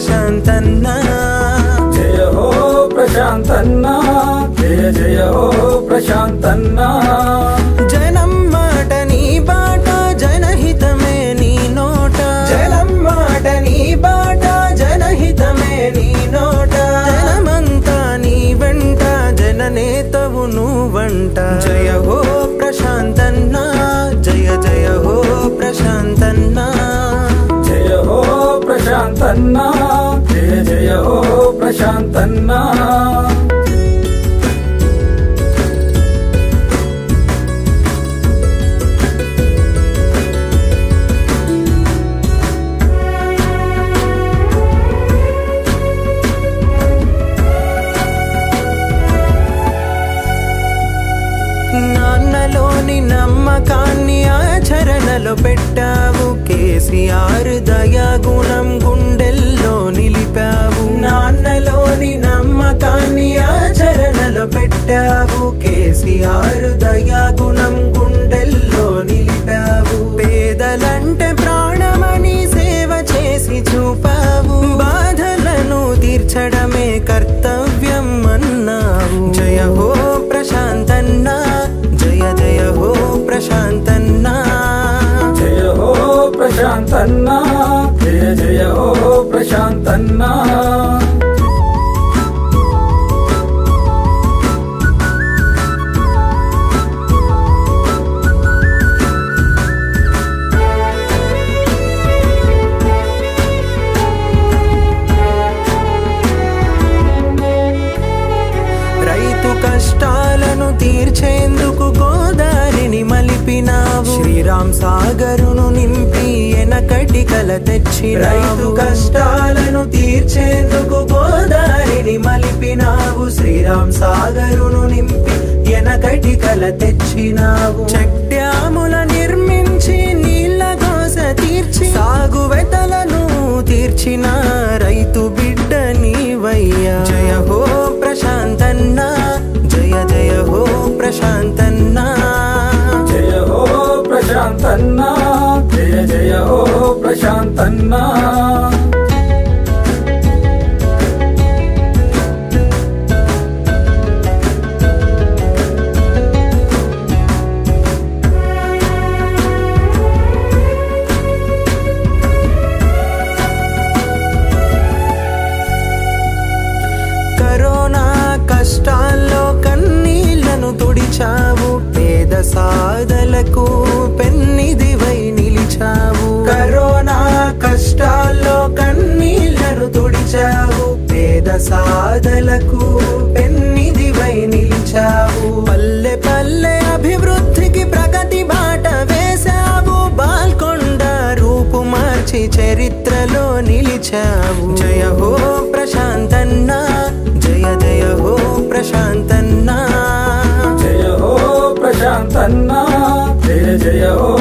ప్రశాంతన్నా జయ హో ప్రశాంతన్నా జయ జయ హో ప్రశాంతన్నా జనం మాట నీ బాట జనహితమే నీ నోట జనం మాట నీ బాట జనహితమే నీ నోట జనమంతా నీ వెంట జననేతవు నువ్వంట జయ హో ప్రశాంతన్నా జయ జయ హో ప్రశాంతన్నా జయ హో ప్రశాంతన్నా జయ జయ హో ప్రశాంతన్నా నాన్నలోని నమ్మకాన్ని ఆచరణలో పెట్టావు కేసీఆర్ దయాగుణం గుండెల్లో నిలిపావు నాన్నలోని నమ్మకాన్ని ఆచరణలో పెట్టావు కేసీఆర్ దయాగుణం గుండెల్లో నిలిపావు పేదలంటే ప్రాణమని సేవ చేసి చూపావు బాధలను తీర్చడమే కర్తవ్యం అన్నావు జయ హో ప్రశాంతన్నా జయ జయ హో ప్రశాంతన్నా జయ హో ప్రశాంతన్నా జయ జయ హో ప్రశాంతన్నా రైతు కష్టాలను తీర్చేందుకు గోదారిని మలిపినావు శ్రీరామ్ సాగరును నింపి ఎనకటి కల తెచ్చి రైతు కష్టాలను తీర్చేందుకు గోదారిని మలిపినావు శ్రీరామ్ సాగరును నింపి ఎనకటి కల తెచ్చినావు చెక్ డ్యాముల నిర్మించి నీళ్ళ కోస తీర్చి సాగు వెతలను తీర్చిన రైతు బిడ్డ నీవయ్యా జయ హో ప్రశాంతన్నా జయ జయ హో ప్రశాంతన్నా జయ హో ప్రశాంతన్నా జయ జయ హో ప్రశాంతన్నా కరోనా కష్టాల్లో కన్నీళ్లను తుడిచావు పేద సాధలకు పెన్నిదివై నిలిచావు కరోనా కష్టాల్లో కన్నీళ్లను తుడిచావు పేద సాధలకు పెన్నిదివై నిలిచావు పల్లె పల్లె అభివృద్ధికి ప్రగతి బాట వేశావు బాల్కొండ రూపు మార్చి చరిత్రలో నిలిచావు జయ హో ప్రశాంతన్నా జయ జయ హో ప్రశాంతన్నా జయ హో ప్రశాంతన్నా జయ జయ హో